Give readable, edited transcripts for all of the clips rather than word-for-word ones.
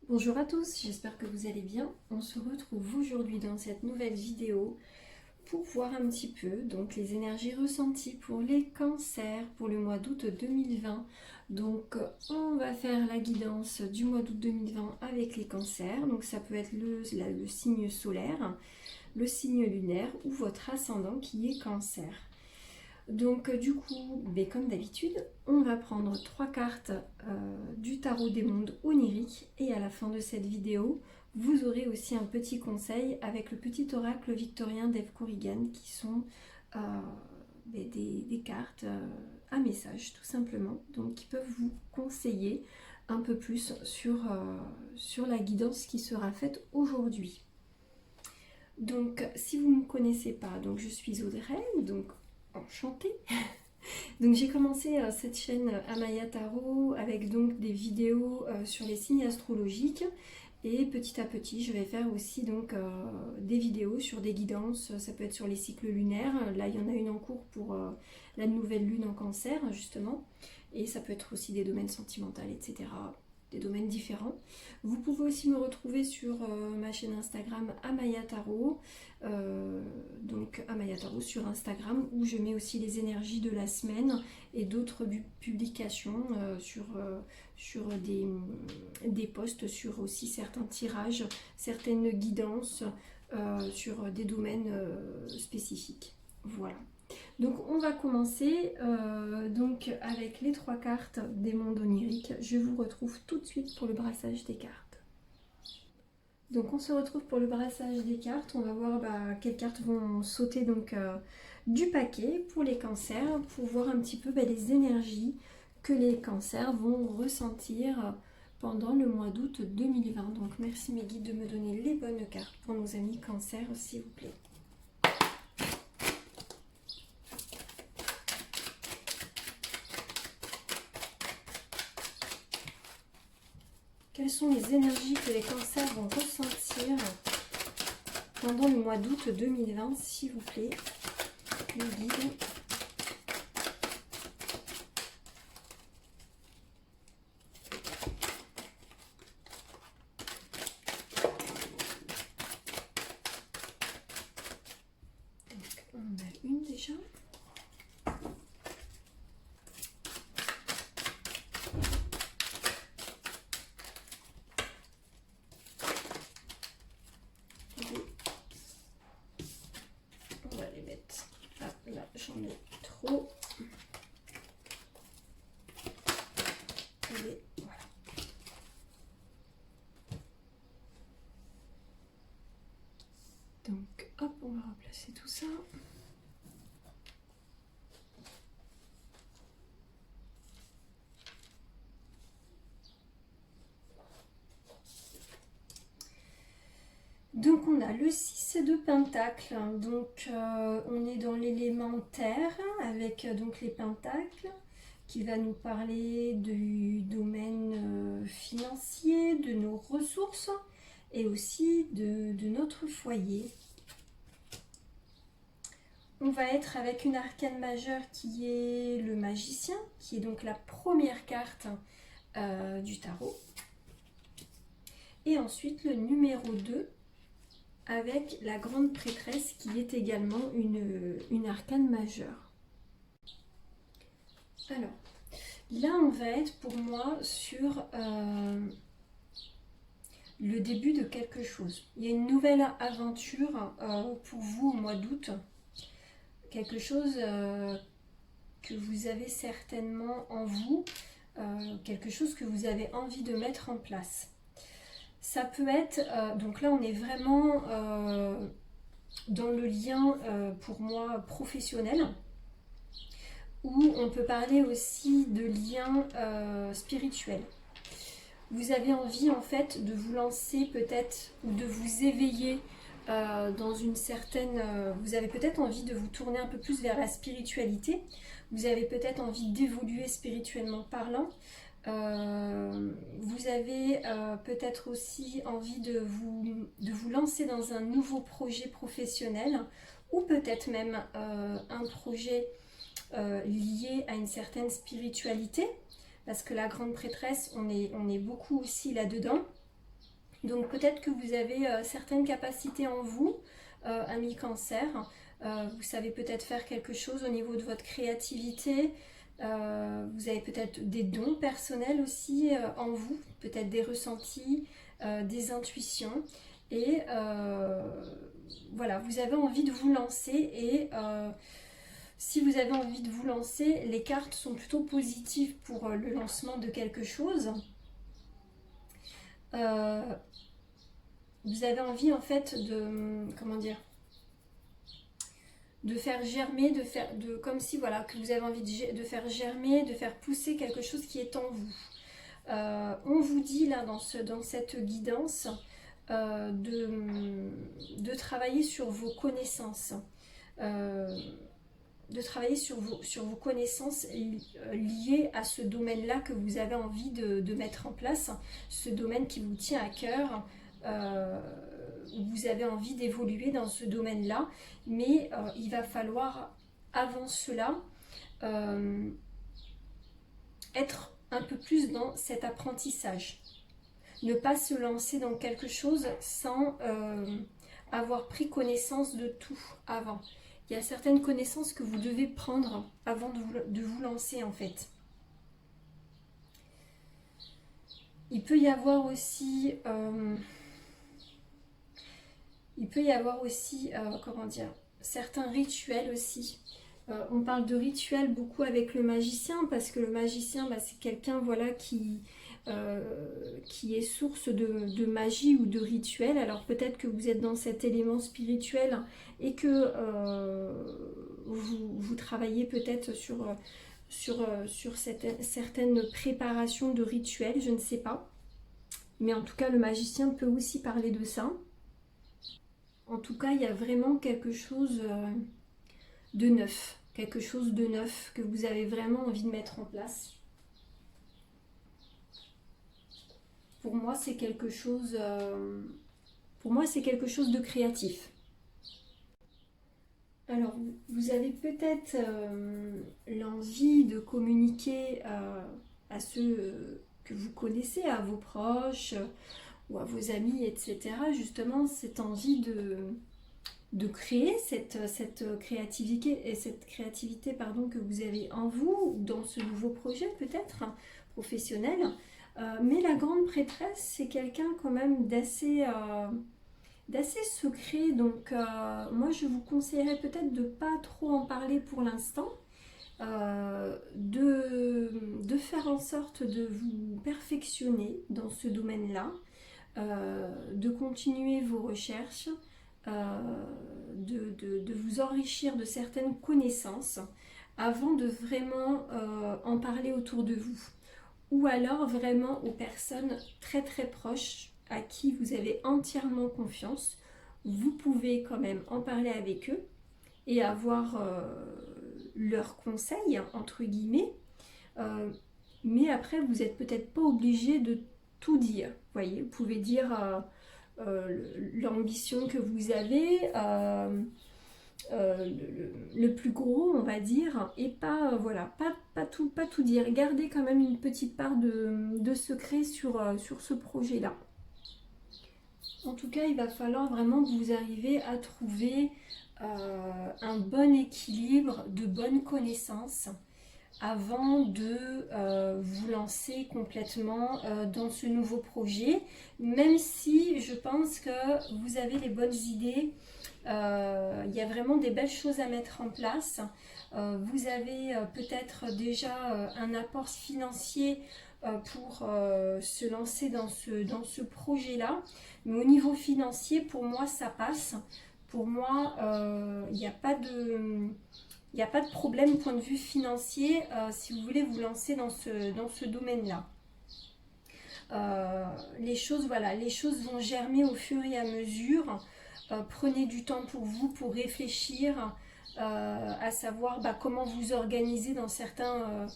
Bonjour à tous, j'espère que vous allez bien. On se retrouve aujourd'hui dans cette nouvelle vidéo pour voir un petit peu donc les énergies ressenties pour les cancers pour le mois d'août 2020. Donc on va faire la guidance du mois d'août 2020 avec les cancers. Donc ça peut être le signe solaire, le signe lunaire ou votre ascendant qui est cancer. Donc du coup, comme d'habitude, on va prendre 3 cartes du tarot des mondes oniriques et à la fin de cette vidéo, vous aurez aussi un petit conseil avec le petit oracle victorien d'Eve Corrigan qui sont euh, des cartes à message tout simplement, donc qui peuvent vous conseiller un peu plus sur la guidance qui sera faite aujourd'hui. Donc si vous ne me connaissez pas, donc je suis Audrey, donc enchantée. Donc j'ai commencé cette chaîne Amaya Tarot avec donc des vidéos sur les signes astrologiques et petit à petit je vais faire aussi donc des vidéos sur des guidances, ça peut être sur les cycles lunaires, là il y en a une en cours pour la nouvelle lune en cancer justement, et ça peut être aussi des domaines sentimentaux, etc. Des domaines différents. Vous pouvez aussi me retrouver sur ma chaîne Instagram Amaya Tarot, donc Amaya Tarot sur Instagram, où je mets aussi les énergies de la semaine et d'autres publications sur des posts, sur aussi certains tirages, certaines guidances sur des domaines spécifiques. Voilà. Donc on va commencer donc avec les 3 cartes des mondes oniriques. Je vous retrouve tout de suite pour le brassage des cartes. Donc on se retrouve pour le brassage des cartes. On va voir quelles cartes vont sauter donc du paquet pour les cancers, pour voir un petit peu les énergies que les cancers vont ressentir pendant le mois d'août 2020. Donc merci mes guides de me donner les bonnes cartes pour nos amis cancers, s'il vous plaît. Quelles sont les énergies que les cancers vont ressentir pendant le mois d'août 2020, s'il vous plaît, les guides. Donc, on a une déjà. J'en ai trop. Et voilà. Donc, hop, on va replacer tout ça. Donc on a le 6 de Pentacle, donc on est dans l'élément terre avec donc les pentacles qui va nous parler du domaine financier, de nos ressources et aussi de notre foyer. On va être avec une arcane majeure qui est le magicien, qui est donc la première carte du tarot. Et ensuite le numéro 2 avec la grande prêtresse qui est également une arcane majeure. Alors, là on va être pour moi sur le début de quelque chose. Il y a une nouvelle aventure pour vous au mois d'août. Quelque chose que vous avez certainement en vous, quelque chose que vous avez envie de mettre en place. Ça peut être, donc là on est vraiment dans le lien pour moi professionnel, où on peut parler aussi de lien spirituel. Vous avez envie en fait de vous lancer peut-être ou de vous éveiller dans une certaine... vous avez peut-être envie de vous tourner un peu plus vers la spiritualité. Vous avez peut-être envie d'évoluer spirituellement parlant. Vous avez peut-être aussi envie de vous lancer dans un nouveau projet professionnel ou peut-être même un projet lié à une certaine spiritualité, parce que la grande prêtresse, on est beaucoup aussi là-dedans. Donc peut-être que vous avez certaines capacités en vous, ami Cancer. Vous savez peut-être faire quelque chose au niveau de votre créativité. Vous avez peut-être des dons personnels aussi en vous, peut-être des ressentis, des intuitions. Et voilà, vous avez envie de vous lancer et si vous avez envie de vous lancer, les cartes sont plutôt positives pour le lancement de quelque chose. Vous avez envie en fait de, comment dire, de faire germer, comme si voilà, que vous avez envie de faire germer, de faire pousser quelque chose qui est en vous. On vous dit là dans cette guidance de travailler sur vos connaissances. De travailler sur vos connaissances liées à ce domaine-là que vous avez envie de mettre en place, ce domaine qui vous tient à cœur, vous avez envie d'évoluer dans ce domaine-là, mais il va falloir, avant cela, être un peu plus dans cet apprentissage. Ne pas se lancer dans quelque chose sans avoir pris connaissance de tout avant. Il y a certaines connaissances que vous devez prendre avant de vous lancer en fait. Il peut y avoir aussi, comment dire, certains rituels aussi. On parle de rituels beaucoup avec le magicien parce que le magicien, c'est quelqu'un voilà, qui est source de magie ou de rituel. Alors peut-être que vous êtes dans cet élément spirituel et que vous travaillez peut-être sur certaines préparations de rituels, je ne sais pas. Mais en tout cas, le magicien peut aussi parler de ça. En tout cas, il y a vraiment quelque chose de neuf. Quelque chose de neuf que vous avez vraiment envie de mettre en place. Pour moi, c'est quelque chose de créatif. Alors, vous avez peut-être l'envie de communiquer à ceux que vous connaissez, à vos proches ou à vos amis, etc. Justement, cette envie de créer cette créativité que vous avez en vous, dans ce nouveau projet peut-être professionnel. Mais la grande prêtresse, c'est quelqu'un quand même d'assez secret. Donc moi, je vous conseillerais peut-être de ne pas trop en parler pour l'instant. De faire en sorte de vous perfectionner dans ce domaine-là, de continuer vos recherches, de vous enrichir de certaines connaissances avant de vraiment en parler autour de vous. Ou alors vraiment aux personnes très très proches à qui vous avez entièrement confiance. Vous pouvez quand même en parler avec eux et avoir leurs conseils, entre guillemets. Mais après, vous n'êtes peut-être pas obligé de tout dire. Voyez, vous pouvez dire l'ambition que vous avez, le plus gros, on va dire, et pas, pas tout dire. Gardez quand même une petite part de secret sur ce projet-là. En tout cas, il va falloir vraiment que vous arriviez à trouver un bon équilibre de bonnes connaissances avant de vous lancer complètement dans ce nouveau projet, même si je pense que vous avez les bonnes idées. Il y a vraiment des belles choses à mettre en place. Vous avez peut-être déjà un apport financier pour se lancer dans ce projet-là. Mais au niveau financier, pour moi, ça passe. Pour moi, il n'y a pas de problème point de vue financier si vous voulez vous lancer dans ce domaine-là. Les choses vont germer au fur et à mesure. Prenez du temps pour vous, pour réfléchir à savoir comment vous organiser dans certains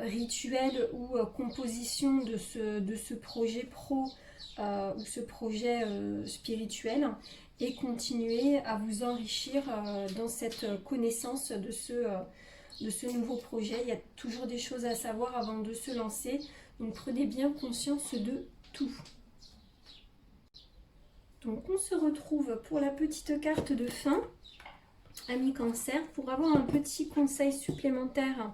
rituels ou compositions de ce projet pro ou ce projet spirituel, et continuer à vous enrichir dans cette connaissance de ce nouveau projet. Il y a toujours des choses à savoir avant de se lancer, donc prenez bien conscience de tout. Donc on se retrouve pour la petite carte de fin, amis Cancer, pour avoir un petit conseil supplémentaire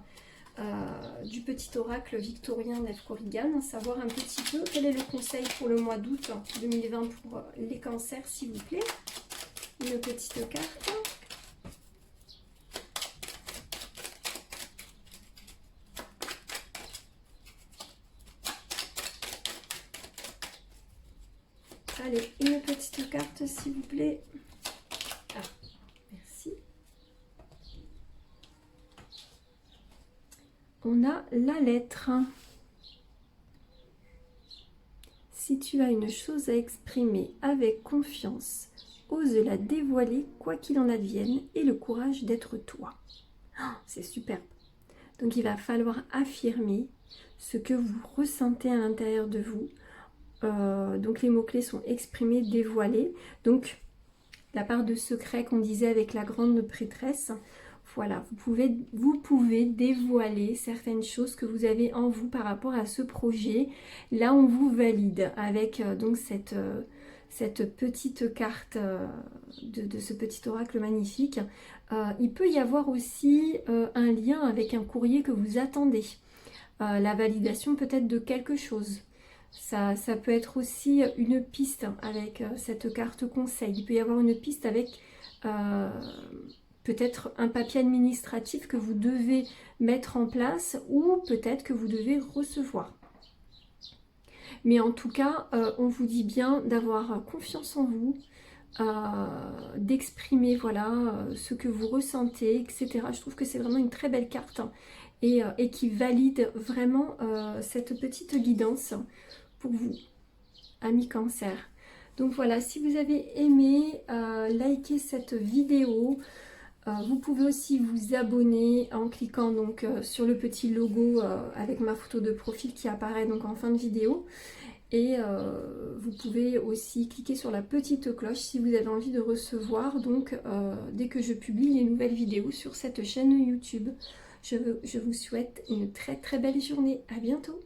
du petit oracle victorien d'Eve Corrigan, savoir un petit peu quel est le conseil pour le mois d'août 2020 pour les cancers, s'il vous plaît. Une petite carte. Allez, une petite carte, s'il vous plaît. Ah, merci. On a la lettre. Si tu as une chose à exprimer avec confiance, ose la dévoiler quoi qu'il en advienne et le courage d'être toi. Oh, c'est superbe. Donc il va falloir affirmer ce que vous ressentez à l'intérieur de vous. Donc les mots-clés sont exprimés, dévoilés. Donc la part de secret qu'on disait avec la grande prêtresse, voilà, vous pouvez dévoiler certaines choses que vous avez en vous par rapport à ce projet. Là, on vous valide avec donc cette petite carte de ce petit oracle magnifique. Il peut y avoir aussi un lien avec un courrier que vous attendez. La validation peut-être de quelque chose. Ça peut être aussi une piste avec cette carte conseil. Il peut y avoir une piste avec peut-être un papier administratif que vous devez mettre en place ou peut-être que vous devez recevoir. Mais en tout cas, on vous dit bien d'avoir confiance en vous, d'exprimer voilà, ce que vous ressentez, etc. Je trouve que c'est vraiment une très belle carte et qui valide vraiment cette petite guidance pour vous, amis Cancer. Donc voilà, si vous avez aimé, likez cette vidéo. Vous pouvez aussi vous abonner en cliquant donc sur le petit logo avec ma photo de profil qui apparaît donc en fin de vidéo. Et vous pouvez aussi cliquer sur la petite cloche si vous avez envie de recevoir donc dès que je publie les nouvelles vidéos sur cette chaîne YouTube. Je vous souhaite une très très belle journée. À bientôt.